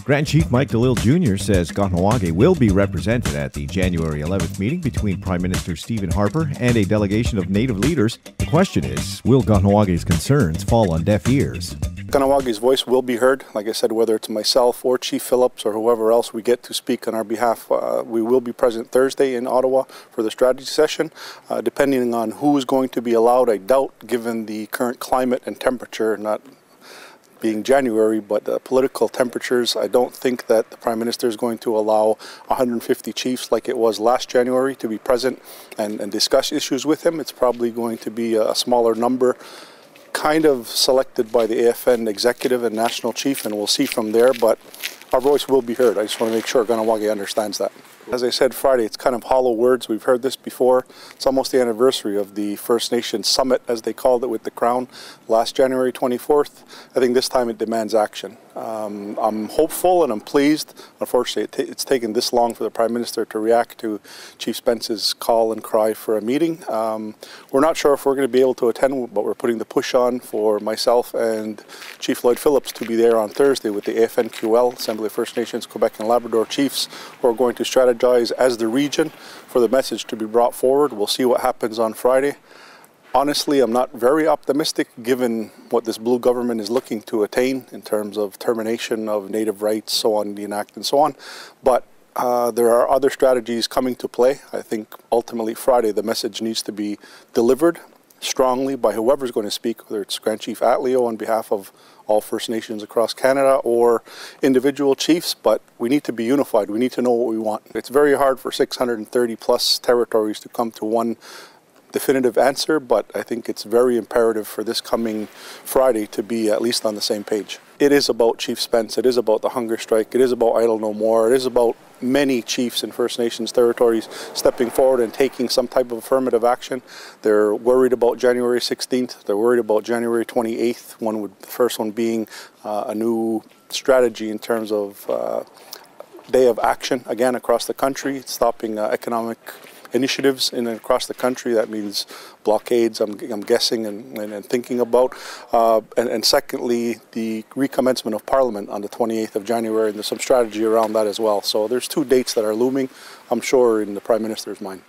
Grand Chief Mike Delisle Jr. says Kahnawà will be represented at the January 11th meeting between Prime Minister Stephen Harper and a delegation of Native leaders. The question is, will Kahnawà's concerns fall on deaf ears? Kahnawà's voice will be heard. Like I said, whether it's myself or Chief Phillips or whoever else we get to speak on our behalf, we will be present Thursday in Ottawa for the strategy session. Depending on who is going to be allowed, I doubt, given the current climate and temperature, not being January, but political temperatures, I don't think that the Prime Minister is going to allow 150 chiefs like it was last January to be present and discuss issues with him. It's probably going to be a smaller number, kind of selected by the AFN executive and national chief, and we'll see from there, but our voice will be heard. I just want to make sure Kahnawà understands that. As I said Friday, it's kind of hollow words. We've heard this before. It's almost the anniversary of the First Nations Summit, as they called it, with the Crown last January 24th. I think this time it demands action. I'm hopeful and I'm pleased. Unfortunately, it's taken this long for the Prime Minister to react to Chief Spence's call and cry for a meeting. We're not sure if we're going to be able to attend, but we're putting the push on for myself and Chief Lloyd Phillips to be there on Thursday with the AFNQL, Assembly of First Nations, Quebec and Labrador Chiefs, who are going to strategize as the region for the message to be brought forward. We'll see what happens on Friday. Honestly, I'm not very optimistic given what this blue government is looking to attain in terms of termination of native rights, so on, the enact and so on. But there are other strategies coming to play. I think ultimately Friday the message needs to be delivered strongly by whoever's going to speak, whether it's Grand Chief Atleo on behalf of all First Nations across Canada or individual chiefs, but we need to be unified. We need to know what we want. It's very hard for 630 plus territories to come to one definitive answer, but I think it's very imperative for this coming Friday to be at least on the same page. It is about Chief Spence, it is about the hunger strike, it is about Idle No More, it is about many chiefs in First Nations territories stepping forward and taking some type of affirmative action. They're worried about January 16th, they're worried about January 28th, the first one being a new strategy in terms of day of action, again, across the country, stopping economic initiatives across the country. That means blockades, I'm guessing and thinking about. And secondly, the recommencement of Parliament on the 28th of January, and there's some strategy around that as well. So there's two dates that are looming, I'm sure, in the Prime Minister's mind.